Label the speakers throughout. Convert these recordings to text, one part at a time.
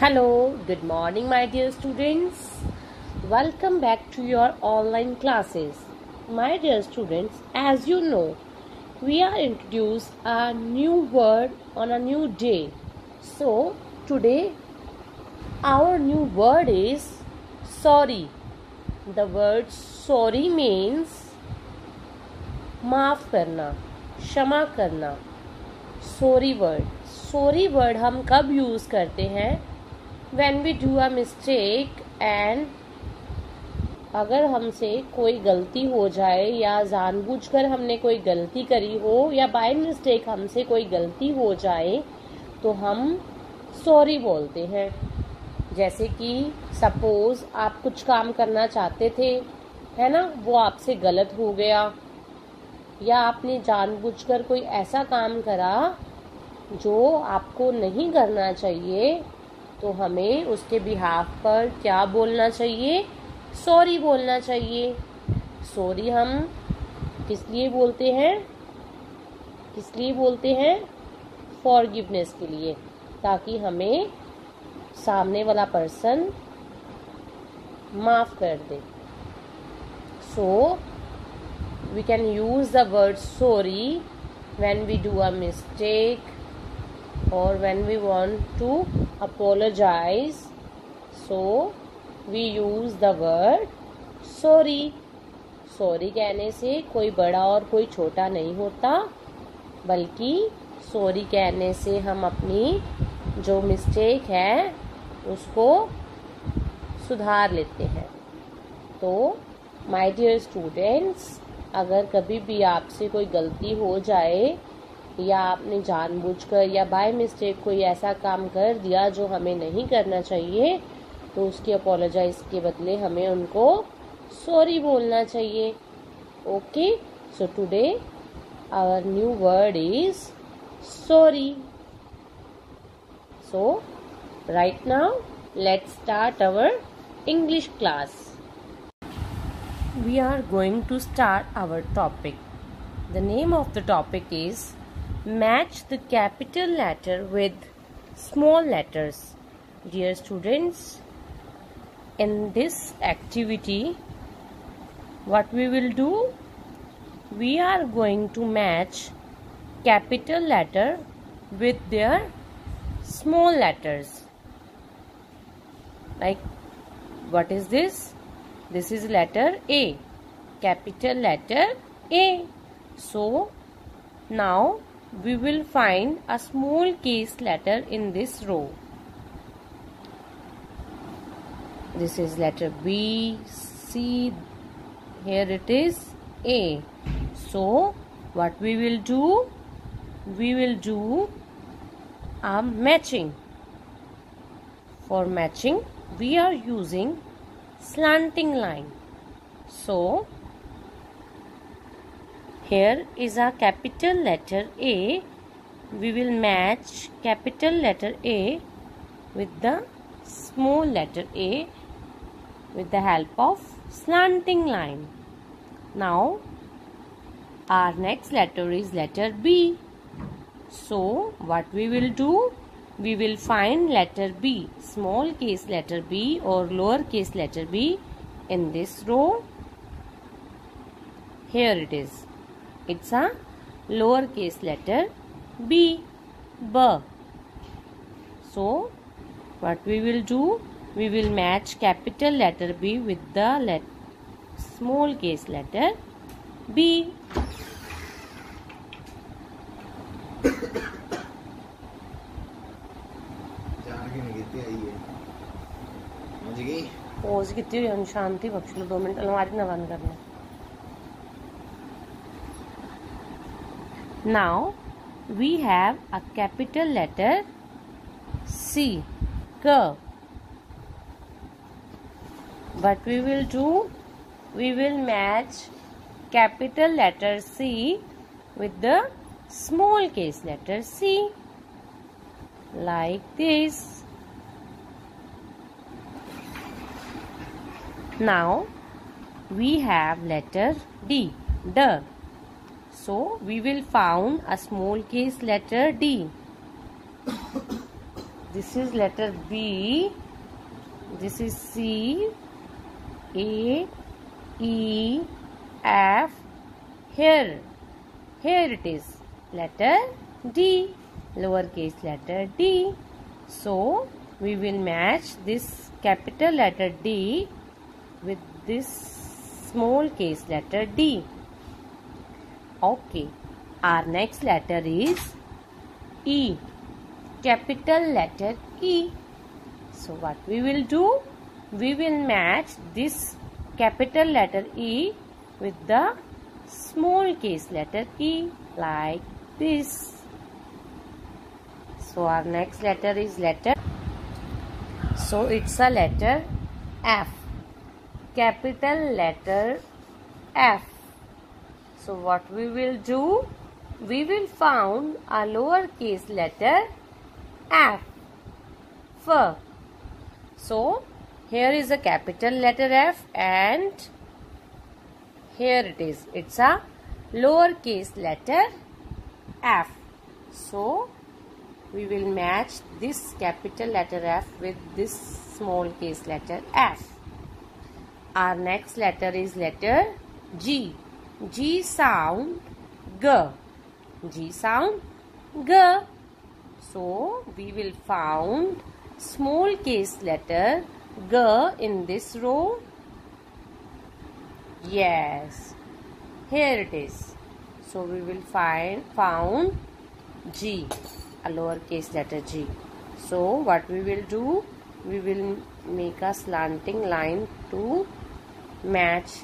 Speaker 1: Hello, good morning, my dear students. Welcome back to your online classes. My dear students, as you know, we are introduced a new word on a new day. So, today our new word is sorry. The word sorry means माफ़ करना, क्षमा करना. Sorry word हम कब use करते हैं? When we do a mistake and अगर हमसे कोई गलती हो जाए या जानबूझकर हमने कोई गलती करी हो या बाय मिस्टेक हमसे कोई गलती हो जाए तो हम सॉरी बोलते हैं. जैसे कि सपोज आप कुछ काम करना चाहते थे, है ना, वो आपसे गलत हो गया या आपने जानबूझकर कोई ऐसा काम करा जो आपको नहीं करना चाहिए, तो हमें उसके बिहाफ पर क्या बोलना चाहिए? सॉरी बोलना चाहिए. सॉरी हम किस लिए बोलते हैं? फॉरगिवनेस के लिए, ताकि हमें सामने वाला पर्सन माफ कर दे. सो we can use the word sorry when we do a mistake or when we want to apologize. So we use the word sorry. Sorry कहने से कोई बड़ा और कोई छोटा नहीं होता, बल्कि सॉरी कहने से हम अपनी जो मिस्टेक है उसको सुधार लेते हैं. तो माय डियर स्टूडेंट्स, अगर कभी भी आपसे कोई गलती हो जाए या आपने जानबूझकर या बाय मिस्टेक कोई ऐसा काम कर दिया जो हमें नहीं करना चाहिए, तो उसकी अपोलोजाइज के बदले हमें उनको सॉरी बोलना चाहिए. Okay, so today our new word is sorry. So right now let's start our English class. We are going to start our topic. The name of the topic is match the capital letter with small letters. Dear students, in this activity, what we will do? We are going to match capital letter with their small letters. Like, what is this? This is letter A, capital letter A. So now we will find a small case letter in this row. This is letter B, C, here it is A. So what we will do? We will do a matching. For matching we are using slanting line. So here is a capital letter A. We will match capital letter A with the small letter A with the help of slanting line. Now our next letter is letter B. So what we will do? We will find letter B, small case letter B or lower case letter B in this row. Here it is. It's a lower case letter B, B. So what we will do? We will match capital letter B with the small case letter B. Pause कितनी हुई? शांति बख्श लो 2 minute. अलमारी ना बंद करना. Now we have a capital letter C, C. What we will do? We will match capital letter C with the small case letter C, like this. Now we have letter D, D. So we will found a small case letter D. This is letter B. This is C, A, E, F. Here it is letter D, lowercase letter D. So we will match this capital letter D with this small case letter D. Okay, our next letter is E, capital letter E. So what we will do? We will match this capital letter E with the small case letter E like this. So our next letter is letter. So it's a letter F, capital letter F. So what we will do? We will found a lowercase letter F. F. So here is a capital letter F and here it is. It's a lowercase letter F. So we will match this capital letter F with this small case letter F. Our next letter is letter G. G sound G. G sound G. So we will found small case letter G in this row. Yes, here it is. So we will found G, a lowercase letter G. So what we will do? We will make a slanting line to match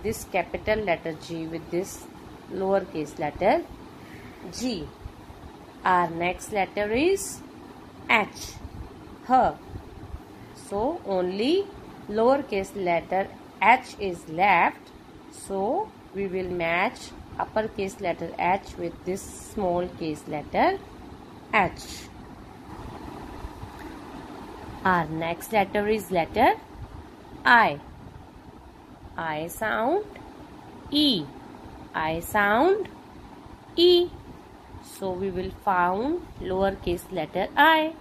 Speaker 1: this capital letter G with this lowercase letter G. Our next letter is H. H. So only lowercase letter H is left. So we will match uppercase letter H with this small case letter H. Our next letter is letter I. I sound E. I sound E. So we will found lowercase letter I.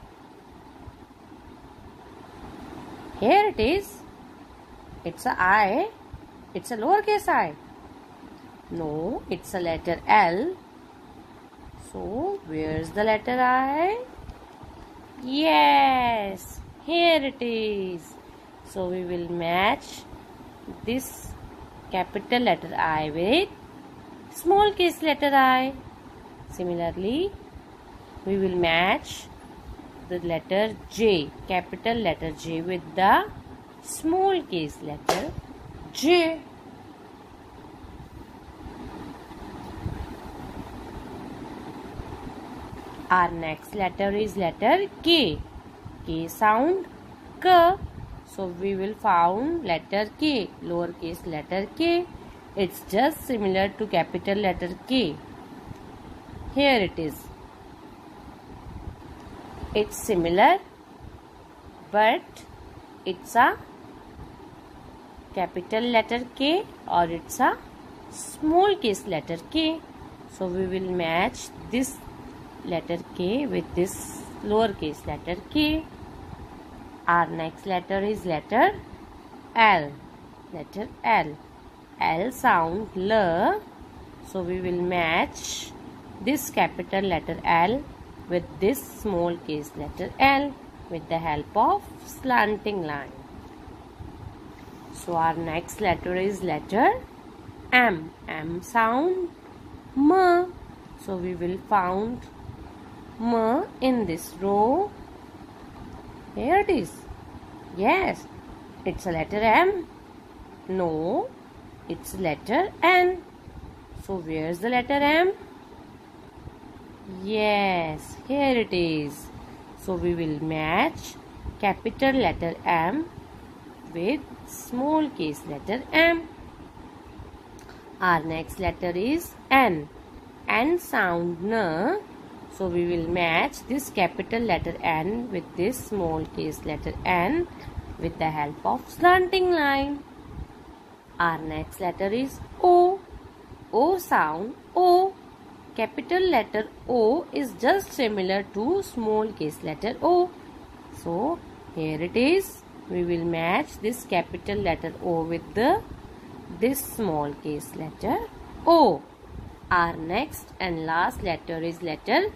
Speaker 1: Here it is. It's a I. It's a lowercase I. No, it's a letter L. So where's the letter I? Yes, here it is. So we will match this capital letter I with small case letter I. Similarly, we will match the letter J, capital letter J with the small case letter J. Our next letter is letter K. K sound K. So we will found letter K, lowercase letter K. It's just similar to capital letter K. Here it is. It's similar, but it's a capital letter K or it's a small case letter K. So we will match this letter K with this lowercase letter K. Our next letter is letter L. Letter L. L sound L. So we will match this capital letter L with this small case letter L with the help of slanting line. So our next letter is letter M. M sound M. So we will found M in this row. Here it is. Yes, it's a letter M. No, it's letter N. So where's the letter M? Yes, here it is. So we will match capital letter M with small case letter M. Our next letter is N. N sound N. So we will match this capital letter N with this small case letter N with the help of slanting line. Our next letter is O. O sound O. Capital letter O is just similar to small case letter O. So here it is. We will match this capital letter O with this small case letter O. Our next and last letter is letter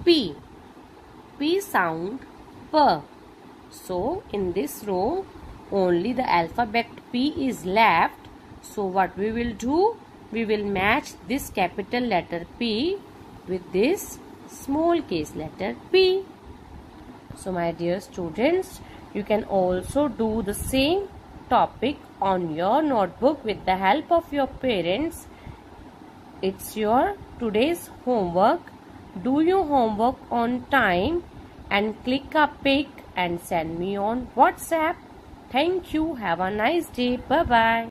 Speaker 1: P. P sound P. So in this row only the alphabet P is left. So what we will do? We will match this capital letter P with this small case letter P. So my dear students, you can also do the same topic on your notebook with the help of your parents. It's your today's homework. Do your homework on time and click a pic and send me on WhatsApp. Thank you. Have a nice day. Bye-bye.